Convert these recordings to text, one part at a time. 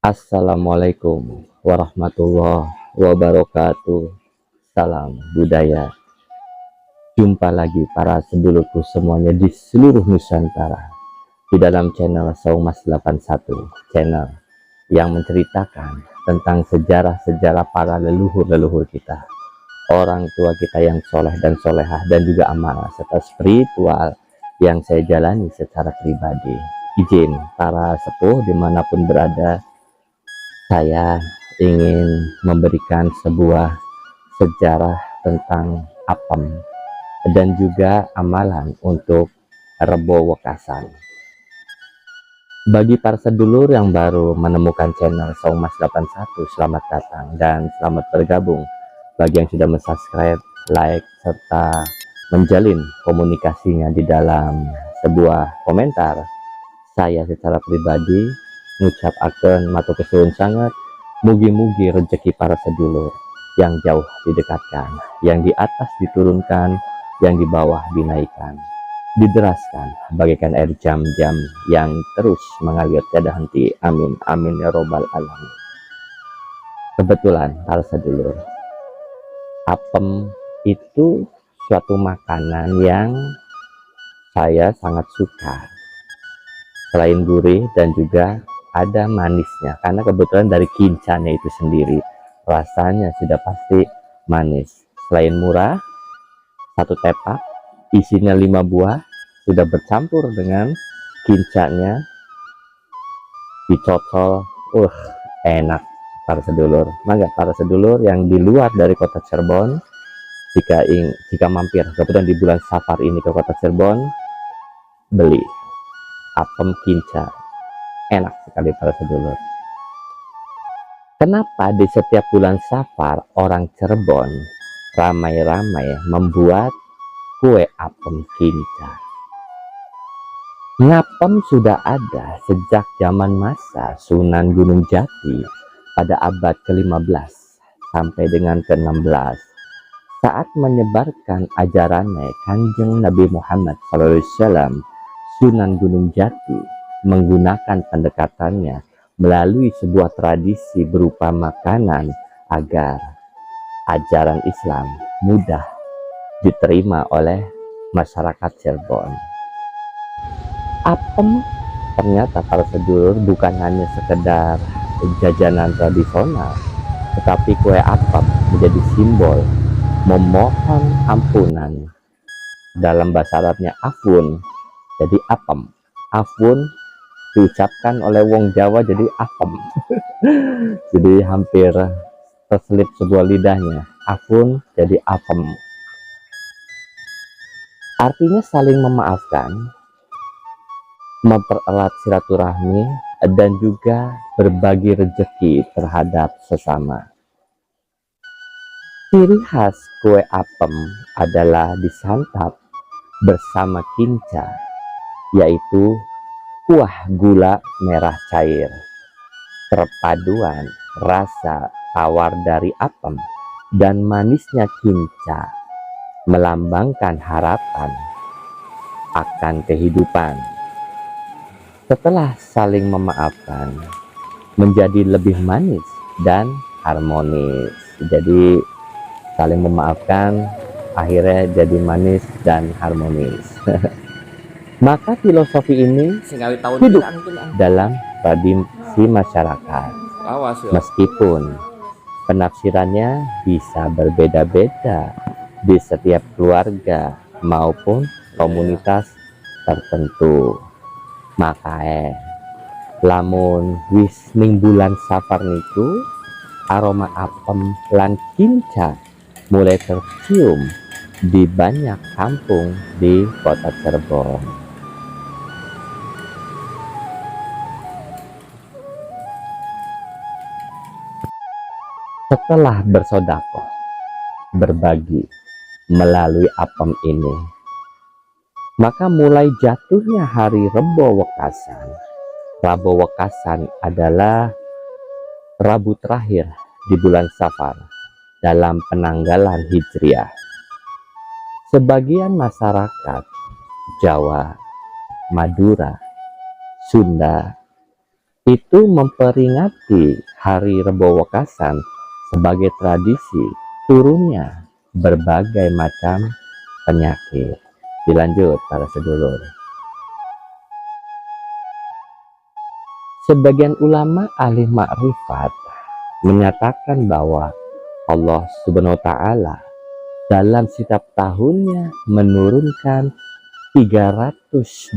Assalamualaikum warahmatullahi wabarakatuh. Salam budaya. Jumpa lagi para sedulurku semuanya di seluruh Nusantara di dalam channel Saumas 81, channel yang menceritakan tentang sejarah-sejarah para leluhur-leluhur kita, orang tua kita yang soleh dan solehah, dan juga amanah serta spiritual yang saya jalani secara pribadi. Izin para sepuh dimanapun berada, saya ingin memberikan sebuah sejarah tentang apem dan juga amalan untuk Rebo Wekasan. Bagi para sedulur yang baru menemukan channel Saumas 81, selamat datang dan selamat bergabung. Bagi yang sudah mensubscribe, like, serta menjalin komunikasinya di dalam sebuah komentar, saya secara pribadi ngucapaken matur kesuwun sangat, mugi-mugi rezeki para sedulur yang jauh didekatkan, yang di atas diturunkan, yang di bawah dinaikkan, dideraskan bagaikan air jam-jam yang terus mengalir tiada henti. Amin amin ya robbal alamin. Kebetulan para sedulur, apem itu suatu makanan yang saya sangat suka. Selain gurih dan juga ada manisnya, karena kebetulan dari kincanya itu sendiri rasanya sudah pasti manis. Selain murah, satu tepak isinya 5 buah sudah bercampur dengan kincanya, dicocol, enak para sedulur. Maka para sedulur yang di luar dari kota Cirebon, jika mampir kebetulan di bulan Safar ini ke kota Cirebon, beli apem kinca, enak sekali para sedulur. Kenapa di setiap bulan Safar orang Cirebon ramai-ramai membuat kue apem kinca? Ngapem sudah ada sejak zaman masa Sunan Gunung Jati pada abad ke-15 sampai dengan ke-16, saat menyebarkan ajarannya Kanjeng Nabi Muhammad SAW. Sunan Gunung Jati menggunakan pendekatannya melalui sebuah tradisi berupa makanan agar ajaran Islam mudah diterima oleh masyarakat Cirebon. Apem ternyata para sedulur bukan hanya sekedar jajanan tradisional, tetapi kue apem menjadi simbol memohon ampunan. Dalam bahasa Arabnya afun, jadi apem. Afun diucapkan oleh wong Jawa jadi apem. Jadi hampir terselip sebuah lidahnya. Afun jadi apem. Artinya saling memaafkan, mempererat silaturahmi, dan juga berbagi rezeki terhadap sesama. Ciri khas kue apem adalah disantap bersama kinca, yaitu kuah gula merah cair. Perpaduan rasa tawar dari apem dan manisnya kinca melambangkan harapan akan kehidupan. Setelah saling memaafkan, menjadi lebih manis dan harmonis. Jadi saling memaafkan akhirnya jadi manis dan harmonis. Maka filosofi ini hidup dalam tradisi masyarakat, meskipun penafsirannya bisa berbeda-beda di setiap keluarga maupun komunitas tertentu. Maka lamun wis ning bulan Safar niku, aroma apem lan kinca mulai tercium di banyak kampung di kota Cirebon. Setelah bersedekah, berbagi melalui apem ini, maka mulai jatuhnya hari Rebo Wekasan. Rebo Wekasan adalah Rabu terakhir di bulan Safar dalam penanggalan Hijriah. Sebagian masyarakat Jawa, Madura, Sunda, itu memperingati hari Rebo Wekasan sebagai tradisi turunnya berbagai macam penyakit. Dilanjut para sedulur. Sebagian ulama ahli makrifat menyatakan bahwa Allah Subhanahu wa Ta'ala dalam setiap tahunnya menurunkan 320.000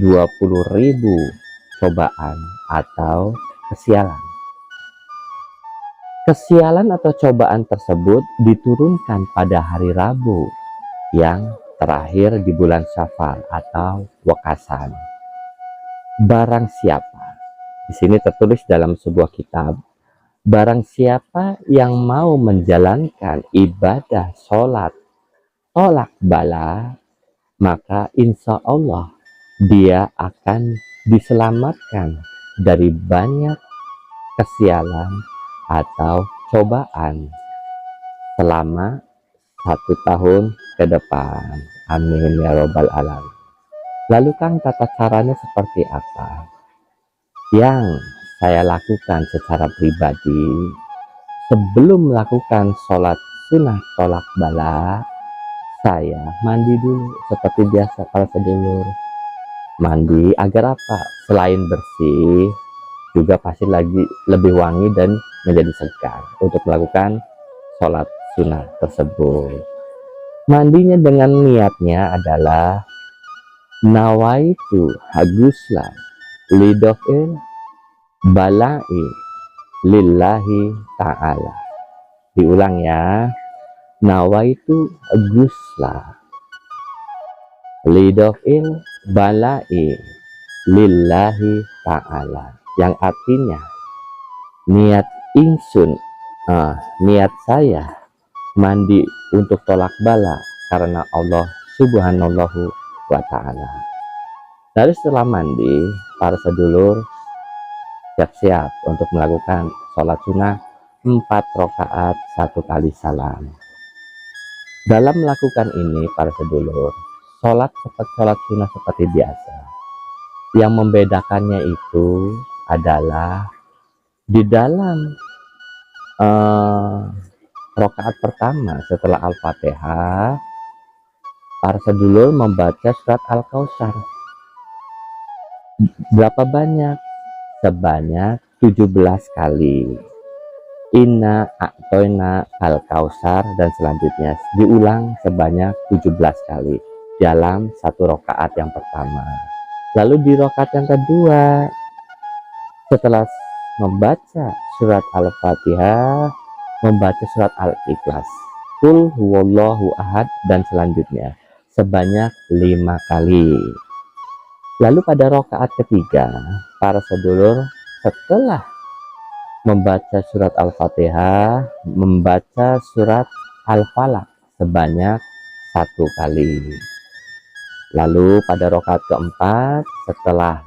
cobaan atau kesialan. Kesialan atau cobaan tersebut diturunkan pada hari Rabu yang terakhir di bulan Syafar atau Wekasan. Barang siapa, di sini tertulis dalam sebuah kitab, barang siapa yang mau menjalankan ibadah sholat tolak bala, maka insya Allah dia akan diselamatkan dari banyak kesialan atau cobaan selama 1 tahun ke depan. Amin ya robbal alamin. Lalu Kang, tata caranya seperti apa? Yang saya lakukan secara pribadi sebelum melakukan sholat sunnah tolak bala, saya mandi dulu seperti biasa para sedulur. Mandi agar apa? Selain bersih, juga pasti lagi lebih wangi dan menjadi segar untuk melakukan sholat sunnah tersebut. Mandinya dengan niatnya adalah nawaitu haguslan lidofil balai lillahi ta'ala. Diulang ya, nawaitu hagusla lidofil balai lillahi ta'ala, yang artinya niat ingsun, niat saya mandi untuk tolak bala karena Allah subhanahu wa ta'ala. Lalu setelah mandi, para sedulur siap-siap untuk melakukan sholat sunnah 4 rakaat 1 kali salam. Dalam melakukan ini para sedulur, sholat sunnah seperti biasa. Yang membedakannya itu adalah di dalam rakaat pertama setelah Al-Fatihah, para sedulur membaca surat Al-Kautsar. Berapa banyak? Sebanyak 17 kali. Inna a'toina Al-Kautsar, dan selanjutnya diulang sebanyak 17 kali dalam 1 rakaat yang pertama. Lalu di rakaat yang kedua, setelah membaca surat Al-Fatihah, membaca surat Al-Ikhlas, Qul huwallahu ahad, dan selanjutnya sebanyak 5 kali. Lalu pada rakaat ketiga, para sedulur setelah membaca surat Al-Fatihah, membaca surat Al-Falaq sebanyak 1 kali. Lalu pada rakaat keempat, setelah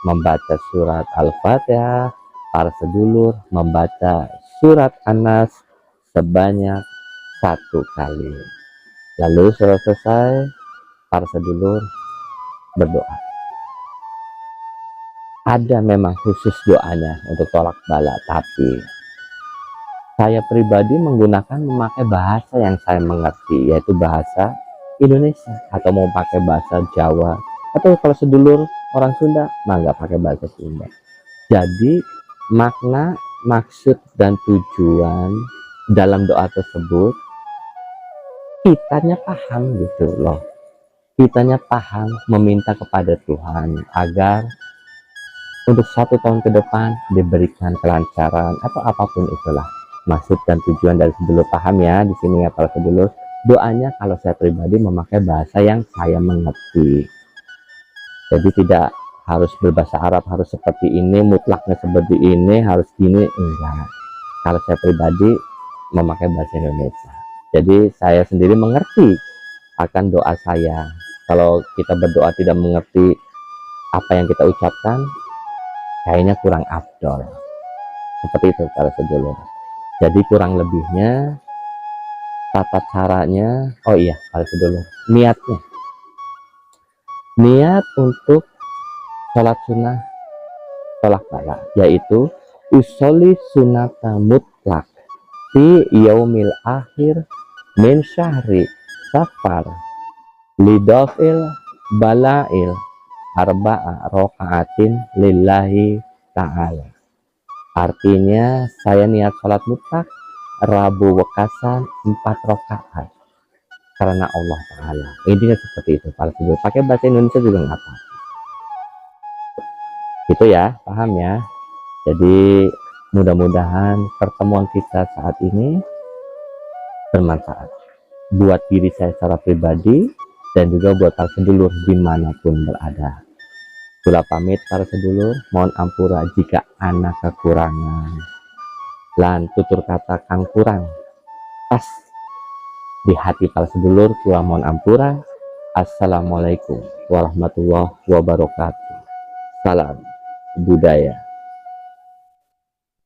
membaca surat Al-Fatihah, para sedulur membaca surat An-Nas sebanyak 1 kali. Lalu setelah selesai, para sedulur berdoa. Ada memang khusus doanya untuk tolak bala, tapi saya pribadi memakai bahasa yang saya mengerti, yaitu bahasa Indonesia, atau mau pakai bahasa Jawa, atau kalau sedulur orang Sunda nggak pakai bahasa Sunda. Jadi makna, maksud, dan tujuan dalam doa tersebut kitanya paham gitu loh. Kitanya paham meminta kepada Tuhan agar untuk 1 tahun ke depan diberikan kelancaran atau apapun itulah maksud dan tujuan dari sedulur. Paham ya di sini ya para sedulur. Doanya kalau saya pribadi memakai bahasa yang saya mengerti. Jadi tidak harus berbahasa Arab, harus seperti ini, mutlaknya seperti ini, harus gini, enggak. Kalau saya pribadi memakai bahasa Indonesia. Jadi saya sendiri mengerti akan doa saya. Kalau kita berdoa tidak mengerti apa yang kita ucapkan, kayaknya kurang afdol. Seperti itu para sedulur. Jadi kurang lebihnya tata caranya, oh iya para sedulur, niatnya. Niat untuk sholat sunnah tolak bala, yaitu usolli sunata mutlak fi yaumil akhir min syahri safar lidofil balail arba'a rokaatin lillahi ta'ala. Artinya saya niat sholat mutlak Rabu Wekasan 4 rakaat karena Allah Ta'ala. Intinya seperti itu para saudara. Pakai bahasa Indonesia juga nggak apa-apa. Itu ya, paham ya. Jadi mudah-mudahan pertemuan kita saat ini bermanfaat buat diri saya secara pribadi dan juga buat para sedulur dimanapun berada. Itulah pamit para sedulur, mohon ampura jika anak kekurangan lan tutur kata kang kurang pas di hati para sedulur, kula mohon ampura. Assalamualaikum warahmatullahi wabarakatuh. Salam budaya.